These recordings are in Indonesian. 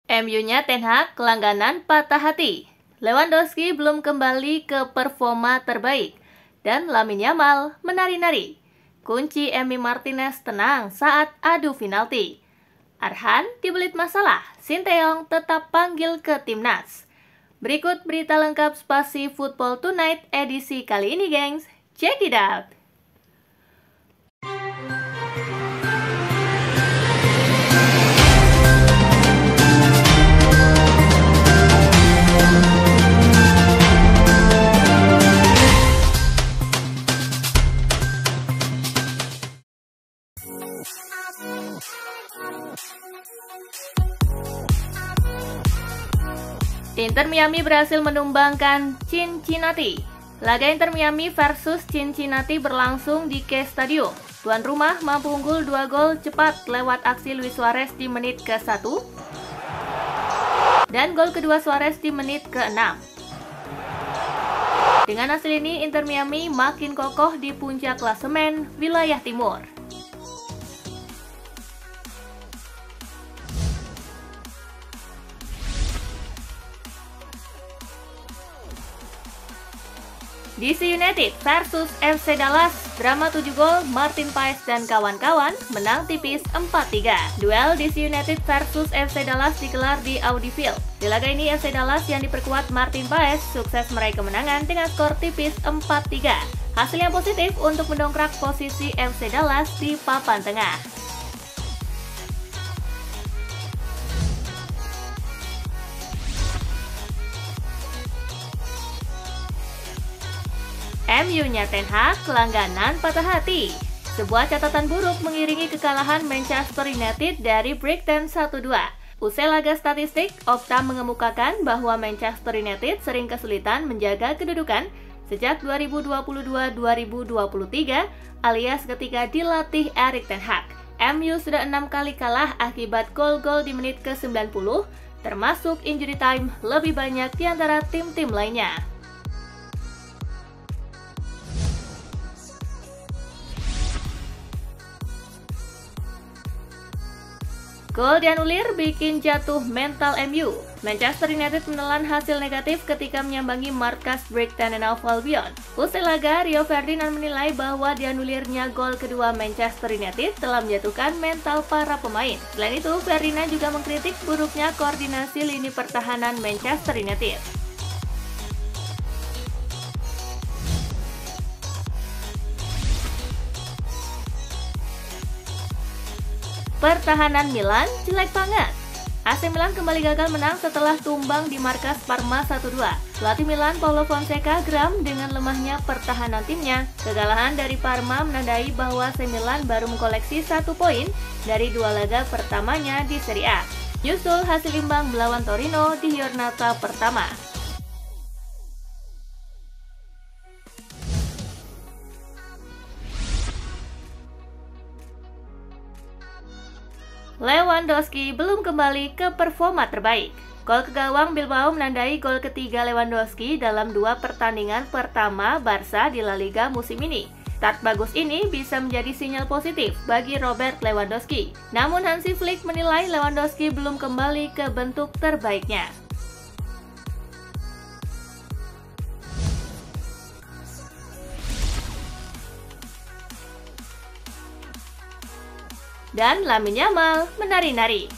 MU-nya Ten Hag langganan patah hati. Lewandowski belum kembali ke performa terbaik. Dan Lamine Yamal menari-nari. Kunci Emi Martinez tenang saat adu penalti. Arhan dibelit masalah, Sinteyong tetap panggil ke timnas. Berikut berita lengkap Spasi Football Tonight edisi kali ini, gengs. Check it out! Inter Miami berhasil menumbangkan Cincinnati. Laga Inter Miami versus Cincinnati berlangsung di Key Stadium. Tuan rumah mampu unggul 2 gol cepat lewat aksi Luis Suarez di menit ke-1 dan gol kedua Suarez di menit ke-6. Dengan hasil ini, Inter Miami makin kokoh di puncak klasemen wilayah timur. DC United versus FC Dallas, drama 7 gol, Martin Paes dan kawan-kawan menang tipis 4-3. Duel DC United versus FC Dallas digelar di Audi Field. Di laga ini FC Dallas yang diperkuat Martin Paes sukses meraih kemenangan dengan skor tipis 4-3. Hasil yang positif untuk mendongkrak posisi FC Dallas di papan tengah. MU-nya Ten Hag langganan patah hati. Sebuah catatan buruk mengiringi kekalahan Manchester United dari Brighton 1-2. Usai laga statistik, Opta mengemukakan bahwa Manchester United sering kesulitan menjaga kedudukan sejak 2022-2023 alias ketika dilatih Erik ten Hag. MU sudah 6 kali kalah akibat gol-gol di menit ke-90, termasuk injury time lebih banyak di antara tim-tim lainnya. Gol dianulir bikin jatuh mental MU. Manchester United menelan hasil negatif ketika menyambangi markas Brighton and Hove Albion. Usai laga, Rio Ferdinand menilai bahwa dianulirnya gol kedua Manchester United telah menjatuhkan mental para pemain. Selain itu, Ferdinand juga mengkritik buruknya koordinasi lini pertahanan Manchester United. Pertahanan Milan jelek banget. AC Milan kembali gagal menang setelah tumbang di markas Parma 1-2. Pelatih Milan Paulo Fonseca geram dengan lemahnya pertahanan timnya. Kekalahan dari Parma menandai bahwa AC Milan baru mengkoleksi 1 poin dari 2 laga pertamanya di Serie A. Nyusul hasil imbang melawan Torino di Giornata pertama. Lewandowski belum kembali ke performa terbaik. Gol ke gawang Bilbao menandai gol ketiga Lewandowski dalam 2 pertandingan pertama Barca di La Liga musim ini. Start bagus ini bisa menjadi sinyal positif bagi Robert Lewandowski. Namun Hansi Flick menilai Lewandowski belum kembali ke bentuk terbaiknya. Dan Lamine Yamal menari-nari.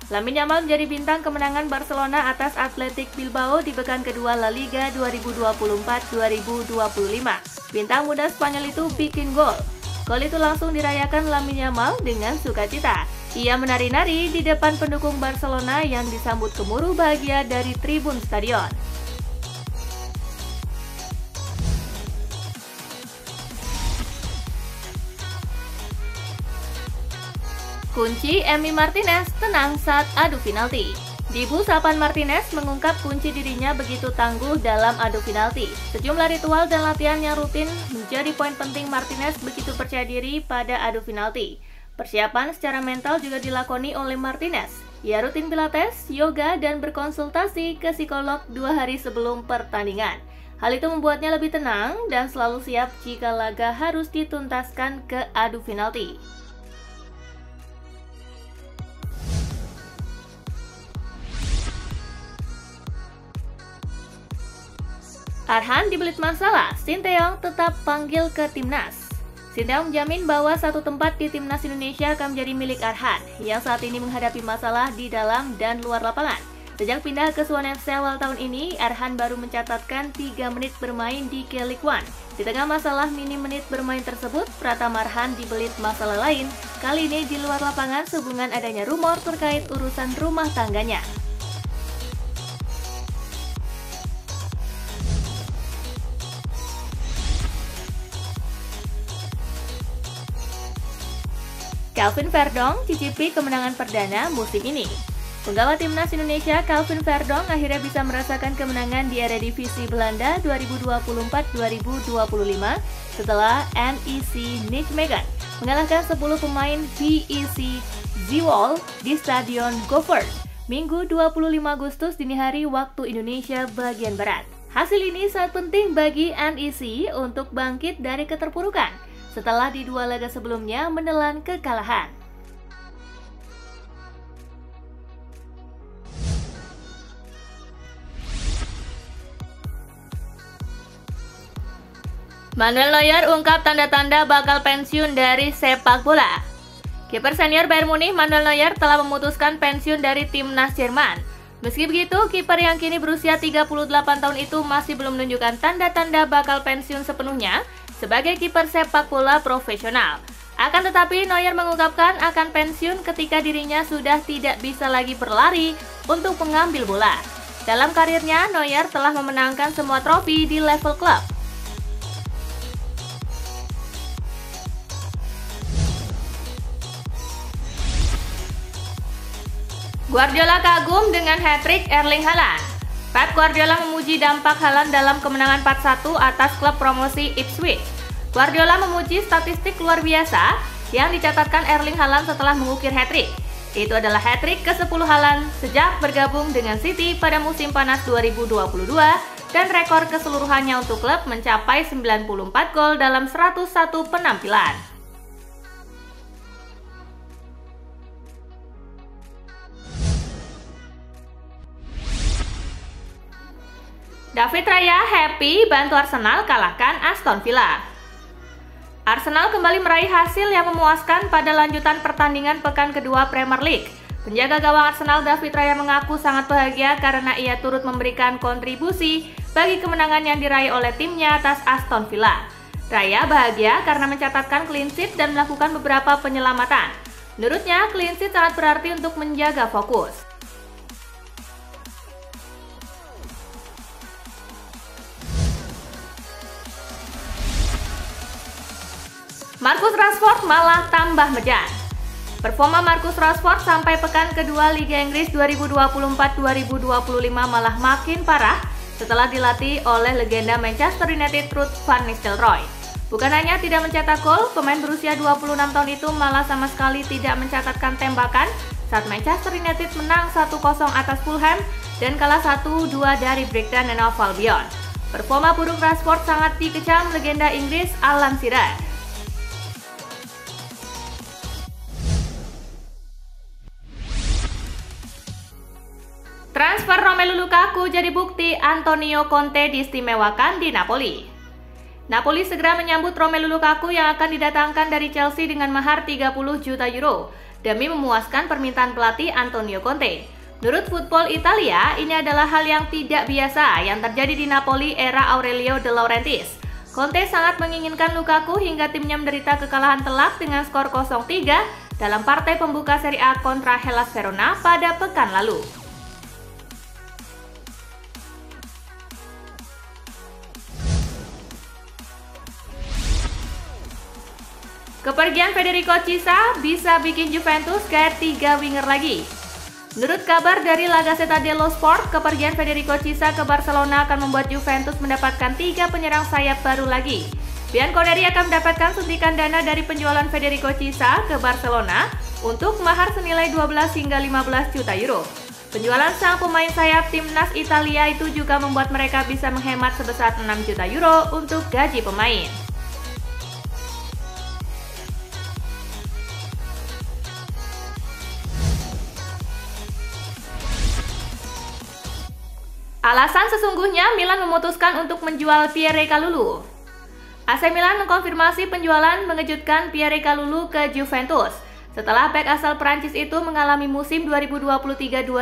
Lamine Yamal menjadi bintang kemenangan Barcelona atas Athletic Bilbao di pekan kedua La Liga 2024-2025. Bintang muda Spanyol itu bikin gol. Gol itu langsung dirayakan Lamine Yamal dengan sukacita. Ia menari-nari di depan pendukung Barcelona yang disambut gemuruh bahagia dari tribun stadion. Kunci Emi Martinez tenang saat adu penalti. Dibu Sapan Martinez mengungkap kunci dirinya begitu tangguh dalam adu penalti. Sejumlah ritual dan latihan yang rutin menjadi poin penting Martinez begitu percaya diri pada adu penalti. Persiapan secara mental juga dilakoni oleh Martinez. Ia rutin pilates, yoga, dan berkonsultasi ke psikolog 2 hari sebelum pertandingan. Hal itu membuatnya lebih tenang dan selalu siap jika laga harus dituntaskan ke adu penalti. Arhan dibelit masalah, Sinteyong tetap panggil ke timnas. Sinteyong menjamin bahwa satu tempat di timnas Indonesia akan menjadi milik Arhan, yang saat ini menghadapi masalah di dalam dan luar lapangan. Sejak pindah ke Suwon FC awal tahun ini, Arhan baru mencatatkan 3 menit bermain di K-League One. Di tengah masalah minim menit bermain tersebut, Pratama Arhan dibelit masalah lain, kali ini di luar lapangan sehubungan adanya rumor terkait urusan rumah tangganya. Calvin Verdong cicipi kemenangan perdana musim ini. Penggawa timnas Indonesia Calvin Verdong akhirnya bisa merasakan kemenangan di Eredivisie Belanda 2024-2025 setelah NEC Nijmegen mengalahkan 10 pemain BEC Zwolle di Stadion Goffert Minggu 25 Agustus dini hari waktu Indonesia bagian Barat. Hasil ini sangat penting bagi NEC untuk bangkit dari keterpurukan setelah di 2 laga sebelumnya menelan kekalahan. Manuel Neuer ungkap tanda-tanda bakal pensiun dari sepak bola. Kiper senior Bayern Munich Manuel Neuer telah memutuskan pensiun dari timnas Jerman. Meski begitu, kiper yang kini berusia 38 tahun itu masih belum menunjukkan tanda-tanda bakal pensiun sepenuhnya sebagai kiper sepak bola profesional. Akan tetapi, Neuer mengungkapkan akan pensiun ketika dirinya sudah tidak bisa lagi berlari untuk mengambil bola. Dalam karirnya, Neuer telah memenangkan semua trofi di level klub. Guardiola kagum dengan hat-trick Erling Haaland. Pep Guardiola memuji dampak Haaland dalam kemenangan 4-1 atas klub promosi Ipswich. Guardiola memuji statistik luar biasa yang dicatatkan Erling Haaland setelah mengukir hat-trick. Itu adalah hat-trick ke-10 Haaland sejak bergabung dengan City pada musim panas 2022 dan rekor keseluruhannya untuk klub mencapai 94 gol dalam 101 penampilan. David Raya happy bantu Arsenal kalahkan Aston Villa. Arsenal kembali meraih hasil yang memuaskan pada lanjutan pertandingan pekan kedua Premier League. Penjaga gawang Arsenal David Raya mengaku sangat bahagia karena ia turut memberikan kontribusi bagi kemenangan yang diraih oleh timnya atas Aston Villa. Raya bahagia karena mencatatkan clean sheet dan melakukan beberapa penyelamatan. Menurutnya, clean sheet sangat berarti untuk menjaga fokus. Marcus Rashford malah tambah medan. Performa Marcus Rashford sampai pekan kedua Liga Inggris 2024-2025 malah makin parah setelah dilatih oleh legenda Manchester United Ruud van Nistelrooy. Bukan hanya tidak mencetak gol, pemain berusia 26 tahun itu malah sama sekali tidak mencatatkan tembakan saat Manchester United menang 1-0 atas Fulham dan kalah 1-2 dari Brighton and Hove Albion. Performa buruk Rashford sangat dikecam legenda Inggris Alan Shearer. Transfer Romelu Lukaku jadi bukti Antonio Conte diistimewakan di Napoli. Napoli segera menyambut Romelu Lukaku yang akan didatangkan dari Chelsea dengan mahar 30 juta euro demi memuaskan permintaan pelatih Antonio Conte. Menurut Football Italia, ini adalah hal yang tidak biasa yang terjadi di Napoli era Aurelio De Laurentiis. Conte sangat menginginkan Lukaku hingga timnya menderita kekalahan telak dengan skor 0-3 dalam partai pembuka Serie A kontra Hellas Verona pada pekan lalu. Kepergian Federico Chiesa bisa bikin Juventus gait 3 winger lagi. Menurut kabar dari La Gazzetta dello Sport, kepergian Federico Chiesa ke Barcelona akan membuat Juventus mendapatkan 3 penyerang sayap baru lagi. Bianconeri akan mendapatkan suntikan dana dari penjualan Federico Chiesa ke Barcelona untuk mahar senilai 12 hingga 15 juta euro. Penjualan sang pemain sayap timnas Italia itu juga membuat mereka bisa menghemat sebesar 6 juta euro untuk gaji pemain. Alasan sesungguhnya Milan memutuskan untuk menjual Pierre Kalulu. AC Milan mengkonfirmasi penjualan mengejutkan Pierre Kalulu ke Juventus setelah bek asal Prancis itu mengalami musim 2023-2024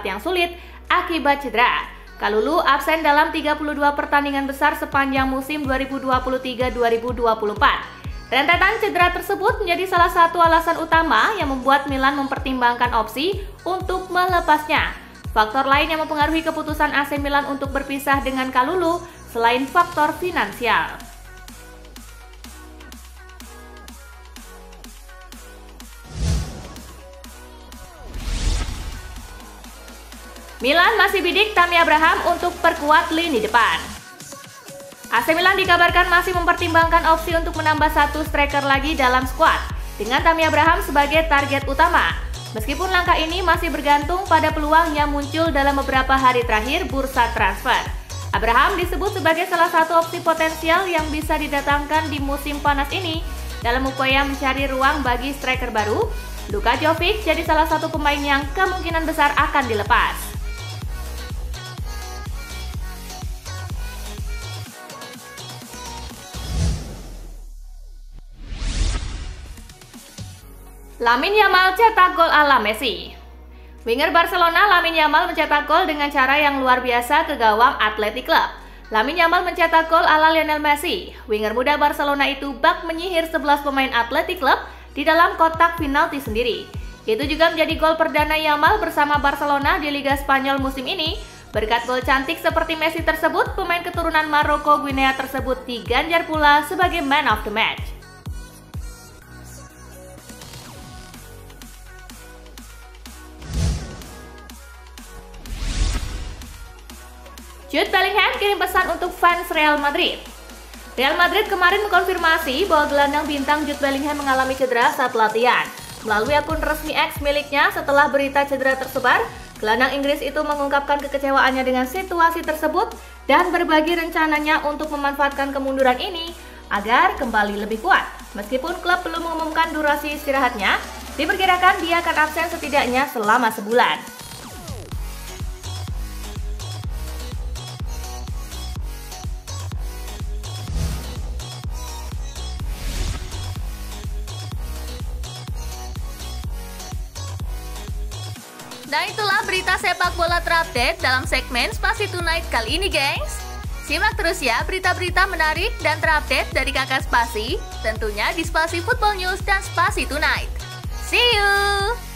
yang sulit akibat cedera. Kalulu absen dalam 32 pertandingan besar sepanjang musim 2023-2024. Rentetan cedera tersebut menjadi salah satu alasan utama yang membuat Milan mempertimbangkan opsi untuk melepasnya. Faktor lain yang mempengaruhi keputusan AC Milan untuk berpisah dengan Kalulu selain faktor finansial. Milan masih bidik Tammy Abraham untuk perkuat lini depan. AC Milan dikabarkan masih mempertimbangkan opsi untuk menambah satu striker lagi dalam skuad dengan Tammy Abraham sebagai target utama. Meskipun langkah ini masih bergantung pada peluang yang muncul dalam beberapa hari terakhir bursa transfer. Abraham disebut sebagai salah satu opsi potensial yang bisa didatangkan di musim panas ini dalam upaya mencari ruang bagi striker baru. Luka Jovic jadi salah satu pemain yang kemungkinan besar akan dilepas. Lamine Yamal cetak gol ala Messi. Winger Barcelona Lamine Yamal mencetak gol dengan cara yang luar biasa ke gawang Athletic Club. Lamine Yamal mencetak gol ala Lionel Messi. Winger muda Barcelona itu bak menyihir 11 pemain Athletic Club di dalam kotak penalti sendiri. Itu juga menjadi gol perdana Yamal bersama Barcelona di Liga Spanyol musim ini. Berkat gol cantik seperti Messi tersebut, pemain keturunan Maroko Guinea tersebut diganjar pula sebagai man of the match. Jude Bellingham kirim pesan untuk fans Real Madrid. Real Madrid kemarin mengkonfirmasi bahwa gelandang bintang Jude Bellingham mengalami cedera saat latihan. Melalui akun resmi X miliknya setelah berita cedera tersebar, gelandang Inggris itu mengungkapkan kekecewaannya dengan situasi tersebut dan berbagi rencananya untuk memanfaatkan kemunduran ini agar kembali lebih kuat. Meskipun klub belum mengumumkan durasi istirahatnya, diperkirakan dia akan absen setidaknya selama sebulan. Dan itulah berita sepak bola terupdate dalam segmen Spasi Tonight kali ini, gengs. Simak terus ya berita-berita menarik dan terupdate dari Kakak Spasi, tentunya di Spasi Football News dan Spasi Tonight. See you!